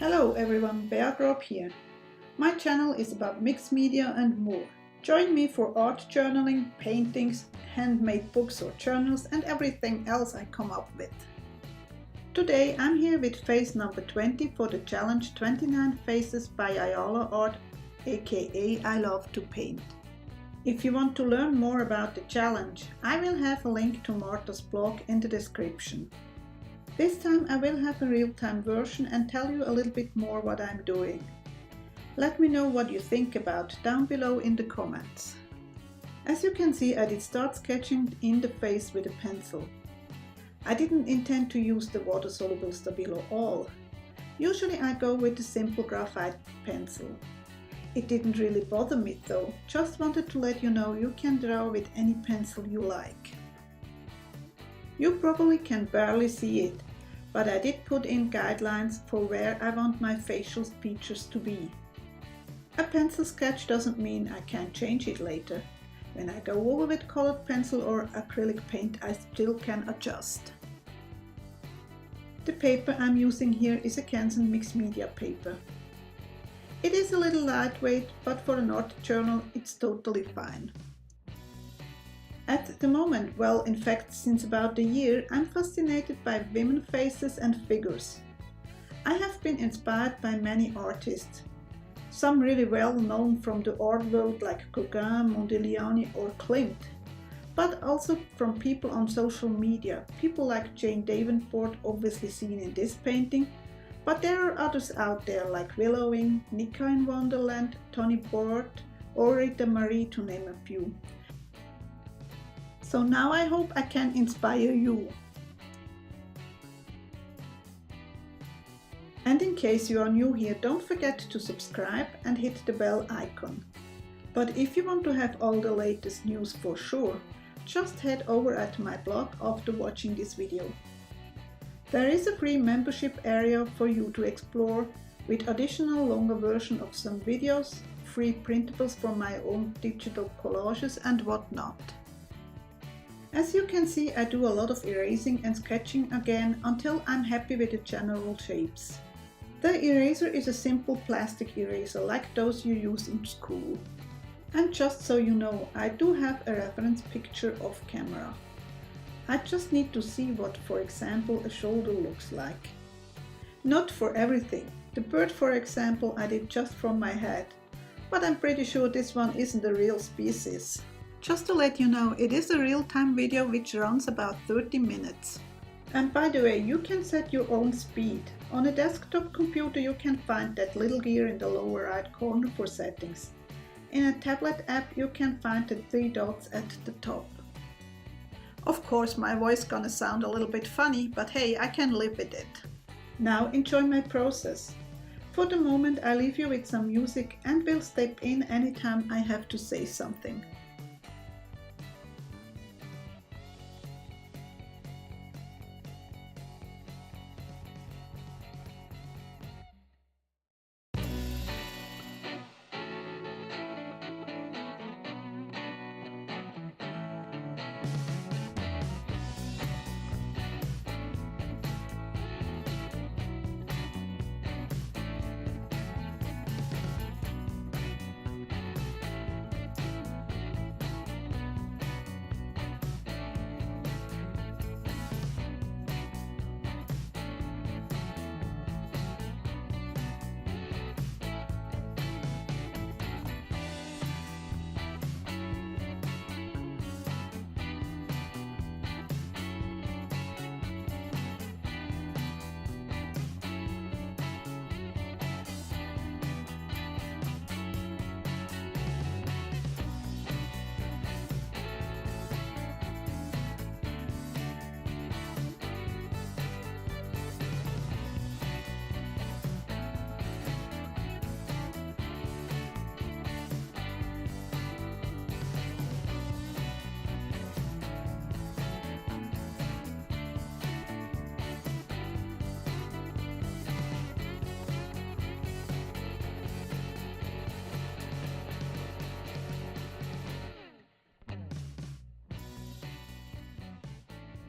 Hello everyone, Bea Grob here. My channel is about mixed media and more. Join me for art journaling, paintings, handmade books or journals and everything else I come up with. Today I'm here with phase number 20 for the challenge 29 Faces by Ayala Art, aka I Love to Paint. If you want to learn more about the challenge, I will have a link to Marta's blog in the description. This time I will have a real-time version and tell you a little bit more what I'm doing. Let me know what you think about down below in the comments. As you can see, I did start sketching in the face with a pencil. I didn't intend to use the water-soluble Stabilo all. Usually I go with the simple graphite pencil. It didn't really bother me though, just wanted to let you know you can draw with any pencil you like. You probably can barely see it, but I did put in guidelines for where I want my facial features to be. A pencil sketch doesn't mean I can't change it later. When I go over with colored pencil or acrylic paint, I still can adjust. The paper I'm using here is a Canson mixed media paper. It is a little lightweight, but for an art journal it's totally fine. At the moment, well, in fact since about a year, I'm fascinated by women faces and figures. I have been inspired by many artists, some really well known from the art world like Gauguin, Modigliani or Klimt, but also from people on social media, people like Jane Davenport, obviously seen in this painting, but there are others out there like Willowing, Nika in Wonderland, Tony Bort or Rita Marie, to name a few. So now I hope I can inspire you. And in case you are new here, don't forget to subscribe and hit the bell icon. But if you want to have all the latest news for sure, just head over at my blog after watching this video. There is a free membership area for you to explore with additional longer version of some videos, free printables from my own digital collages and whatnot. As you can see, I do a lot of erasing and sketching again until I'm happy with the general shapes. The eraser is a simple plastic eraser like those you use in school. And just so you know, I do have a reference picture off camera. I just need to see what, for example, a shoulder looks like. Not for everything. The bird, for example, I did just from my head, but I'm pretty sure this one isn't a real species. Just to let you know, it is a real-time video which runs about 30 minutes. And by the way, you can set your own speed. On a desktop computer you can find that little gear in the lower right corner for settings. In a tablet app you can find the 3 dots at the top. Of course my voice gonna sound a little bit funny, but hey, I can live with it. Now enjoy my process. For the moment I leave you with some music and will step in anytime I have to say something.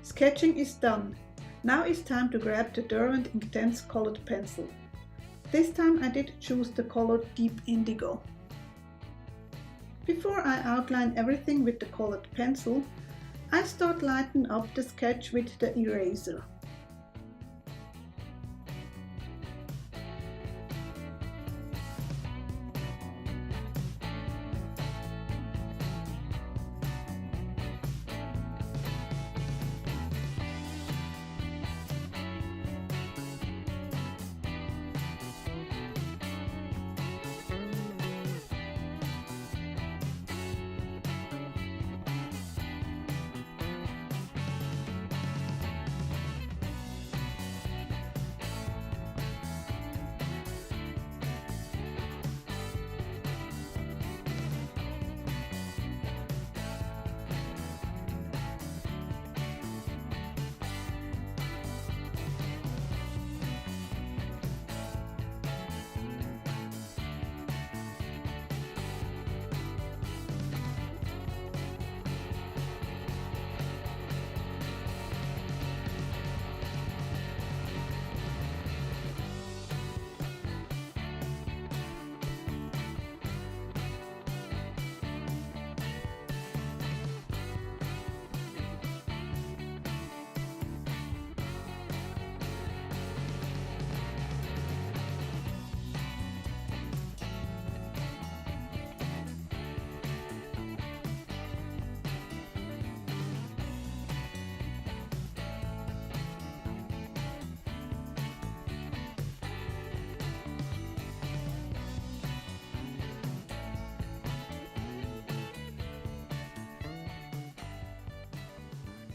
Sketching is done. Now it's time to grab the Derwent Intense colored pencil. This time I did choose the color Deep Indigo. Before I outline everything with the colored pencil, I start lightening up the sketch with the eraser.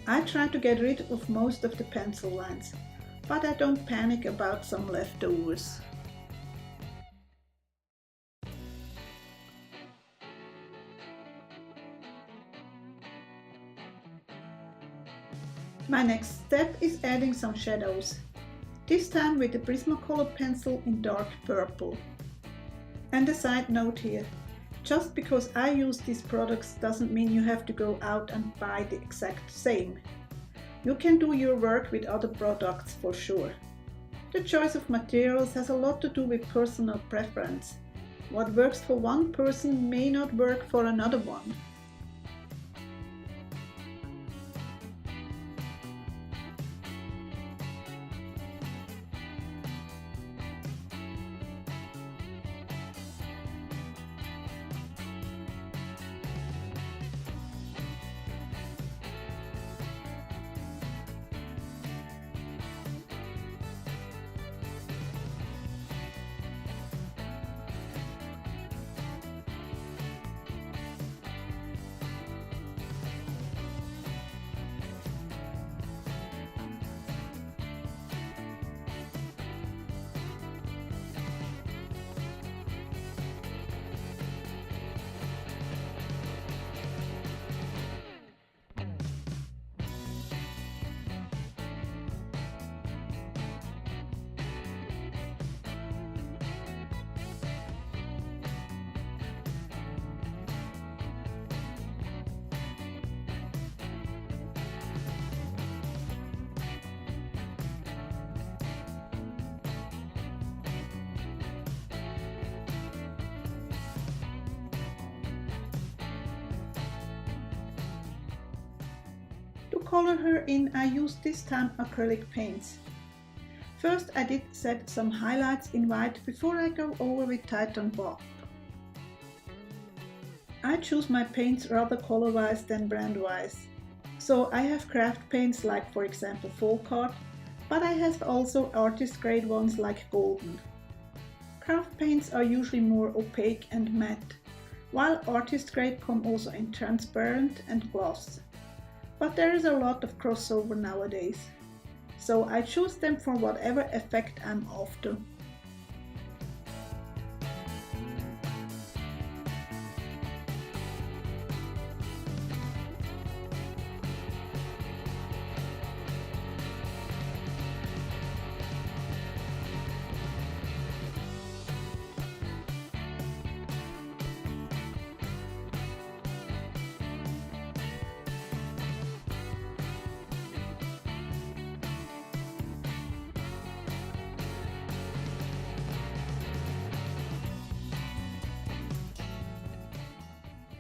I try to get rid of most of the pencil lines, but I don't panic about some leftovers. My next step is adding some shadows, this time with the Prismacolor pencil in dark purple. And a side note here, just because I use these products doesn't mean you have to go out and buy the exact same. You can do your work with other products for sure. The choice of materials has a lot to do with personal preference. What works for one person may not work for another one. To color her in, I used this time acrylic paints. First I did set some highlights in white before I go over with Titone Bob. I choose my paints rather color-wise than brand-wise. So I have craft paints like for example Folkart, but I have also artist grade ones like Golden. Craft paints are usually more opaque and matte, while artist grade come also in transparent and gloss. But there is a lot of crossover nowadays, so I choose them for whatever effect I'm after.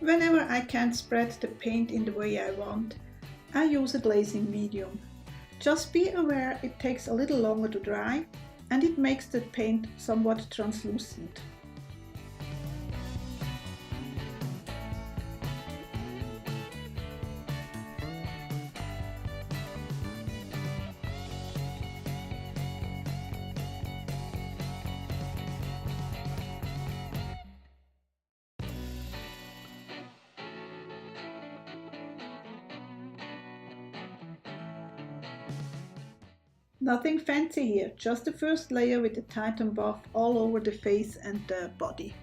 Whenever I can't spread the paint in the way I want, I use a glazing medium. Just be aware it takes a little longer to dry and it makes the paint somewhat translucent. Nothing fancy here, just the first layer with the Titan buff all over the face and the body.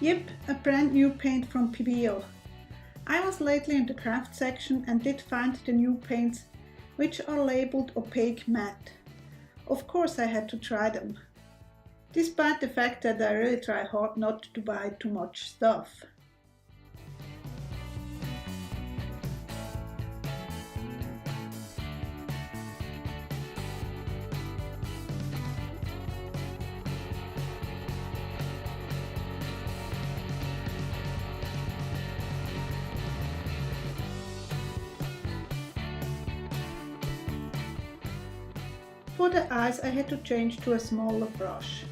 Yep, a brand new paint from PBO. I was lately in the craft section and did find the new paints which are labeled opaque matte. Of course I had to try them, despite the fact that I really try hard not to buy too much stuff. For the eyes I had to change to a smaller brush.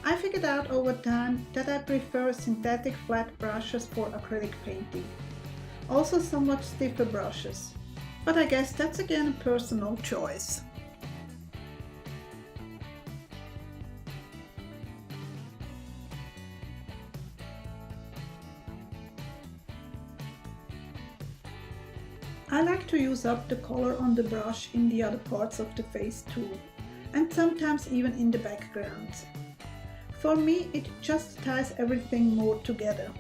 I figured out over time that I prefer synthetic flat brushes for acrylic painting. Also somewhat stiffer brushes. But I guess that's again a personal choice. I like to use up the color on the brush in the other parts of the face too, and sometimes even in the background. For me, it just ties everything more together.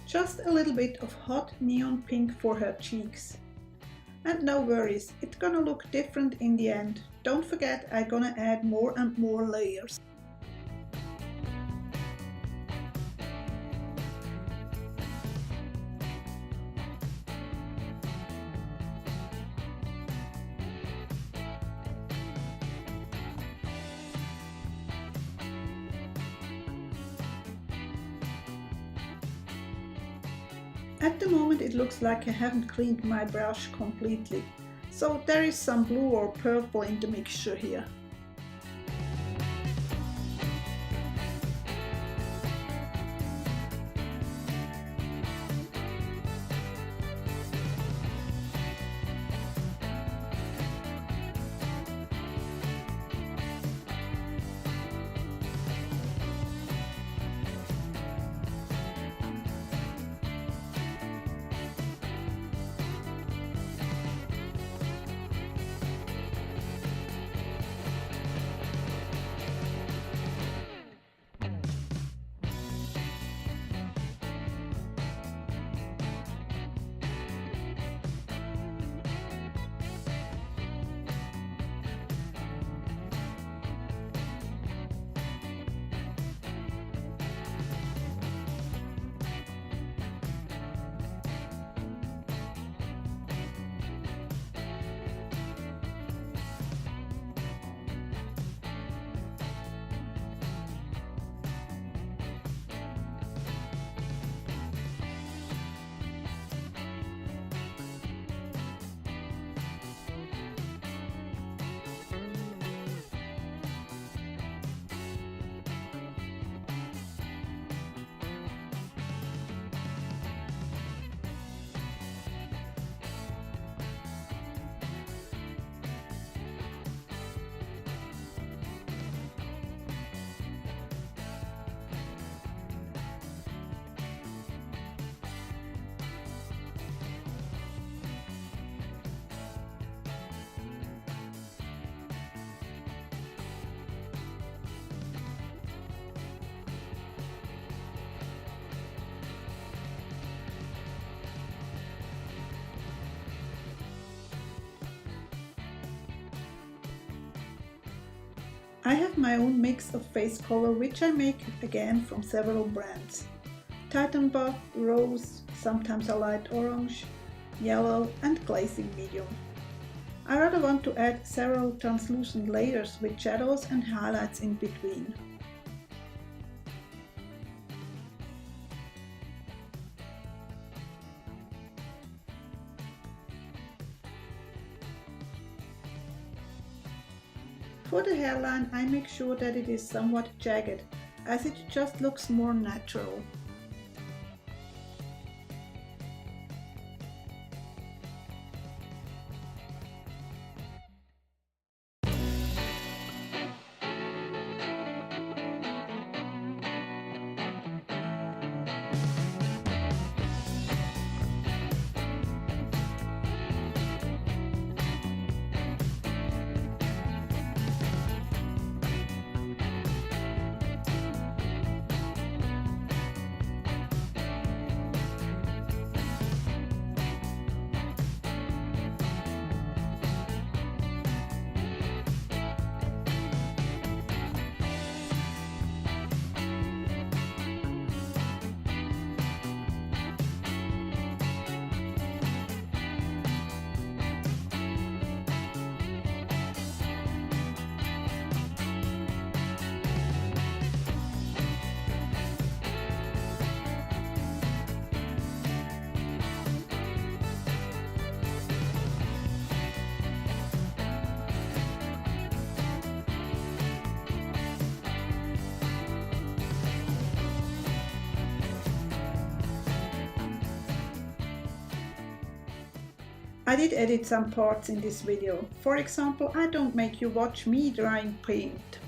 Just a little bit of hot neon pink for her cheeks. And no worries, it's gonna look different in the end. Don't forget, I'm gonna add more and more layers. At the moment it looks like I haven't cleaned my brush completely, so there is some blue or purple in the mixture here. I have my own mix of face color which I make again from several brands. Titan Buff, Rose, sometimes a light orange, yellow and glazing medium. I rather want to add several translucent layers with shadows and highlights in between. For the hairline, I make sure that it is somewhat jagged, as it just looks more natural. I did edit some parts in this video. For example, I don't make you watch me drying paint.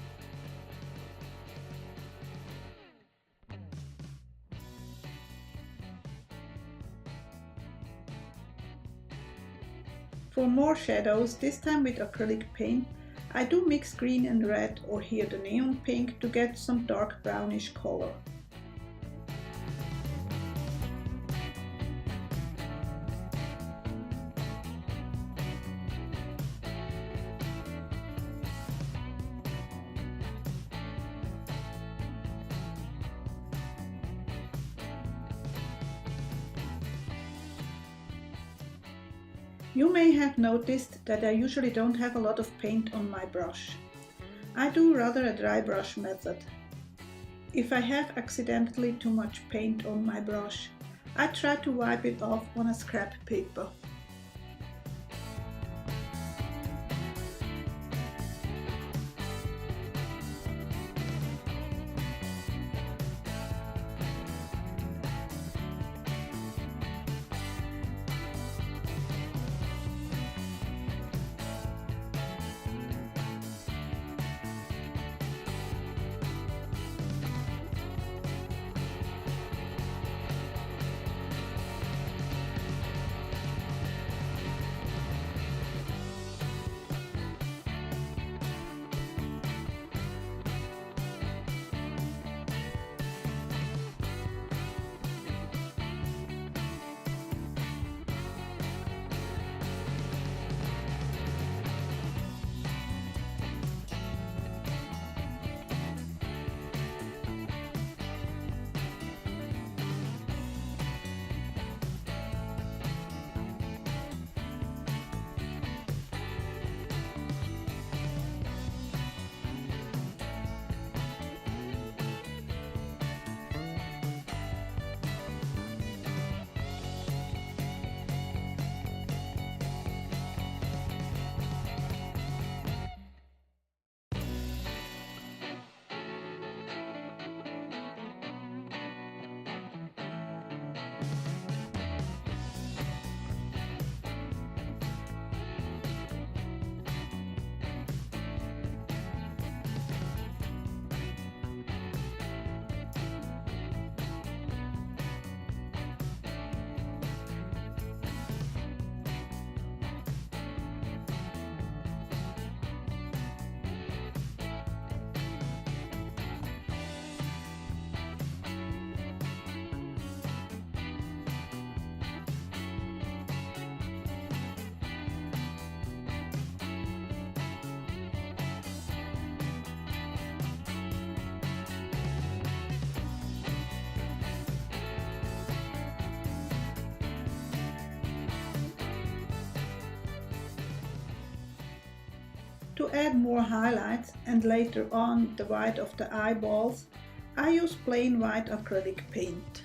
For more shadows, this time with acrylic paint, I do mix green and red or here the neon pink to get some dark brownish color. You may have noticed that I usually don't have a lot of paint on my brush. I do rather a dry brush method. If I have accidentally too much paint on my brush, I try to wipe it off on a scrap paper. To add more highlights and later on the white of the eyeballs, I use plain white acrylic paint.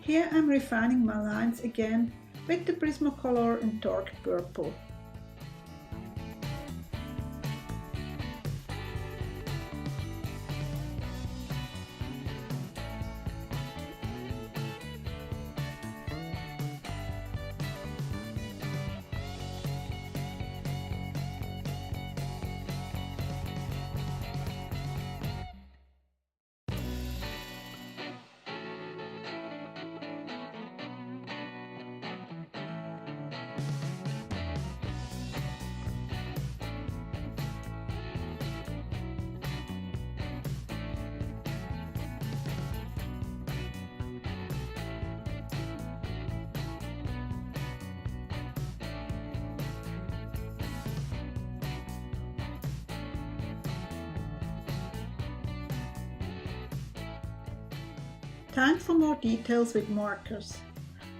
Here I'm refining my lines again with the Prismacolor and dark purple. Time for more details with markers.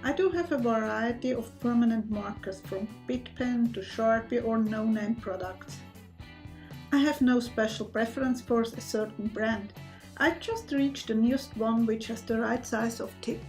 I do have a variety of permanent markers from Bic Pen to Sharpie or no-name products. I have no special preference for a certain brand. I just reached the newest one which has the right size of tip.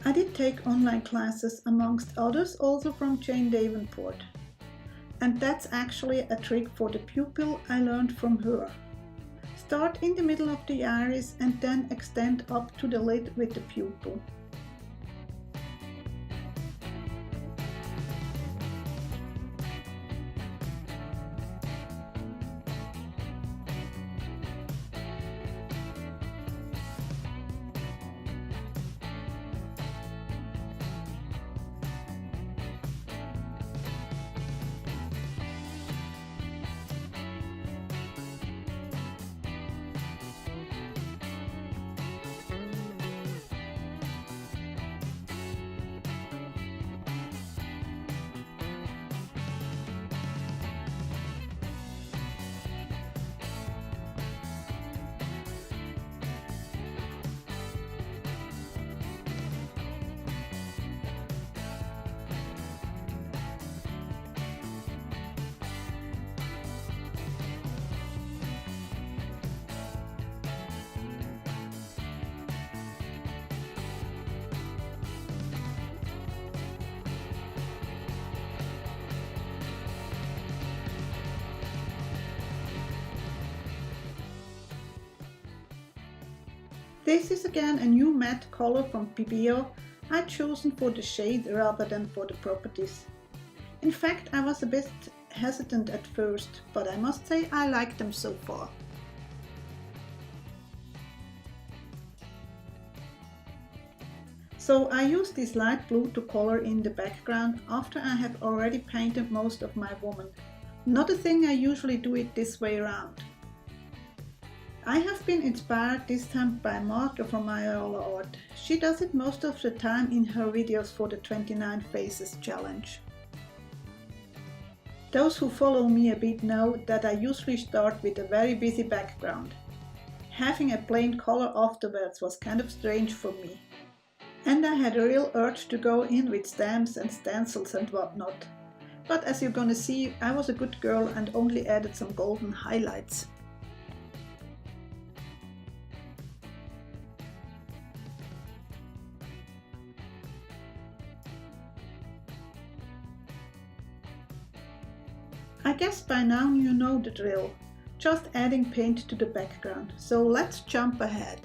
I did take online classes amongst others also from Jane Davenport. And that's actually a trick for the pupil I learned from her. Start in the middle of the iris and then extend up to the lid with the pupil. This is again a new matte color from Pebeo. I'd chosen for the shade rather than for the properties. In fact, I was a bit hesitant at first, but I must say I like them so far. So I use this light blue to color in the background after I have already painted most of my woman. Not a thing I usually do it this way around. I have been inspired this time by Martha from Ayala Art. She does it most of the time in her videos for the 29 Faces challenge. Those who follow me a bit know that I usually start with a very busy background. Having a plain color afterwards was kind of strange for me. And I had a real urge to go in with stamps and stencils and whatnot. But as you're gonna see, I was a good girl and only added some golden highlights. I guess by now you know the drill, just adding paint to the background, so let's jump ahead.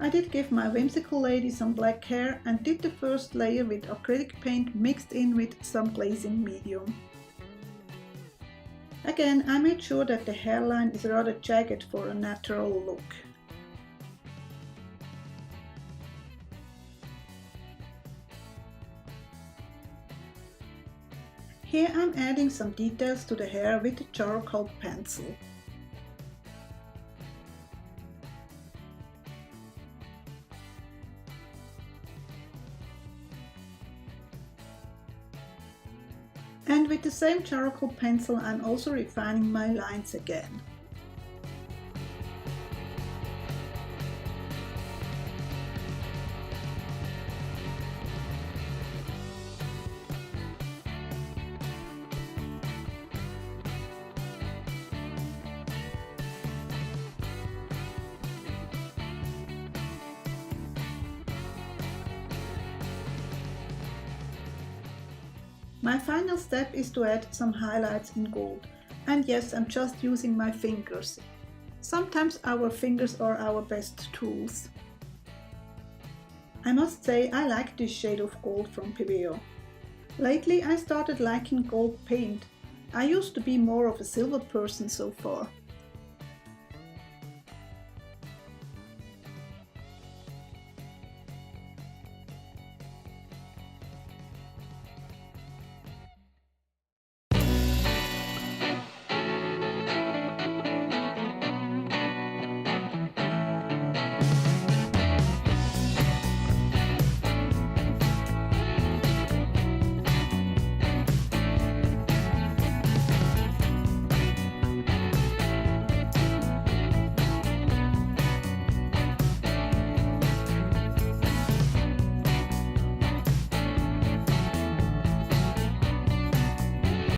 I did give my whimsical lady some black hair and did the first layer with acrylic paint mixed in with some glazing medium. Again, I made sure that the hairline is rather jagged for a natural look. Here I'm adding some details to the hair with a charcoal pencil. And with the same charcoal pencil I'm also refining my lines again. My final step is to add some highlights in gold, and yes, I'm just using my fingers. Sometimes our fingers are our best tools. I must say I like this shade of gold from Pebeo. Lately I started liking gold paint. I used to be more of a silver person so far.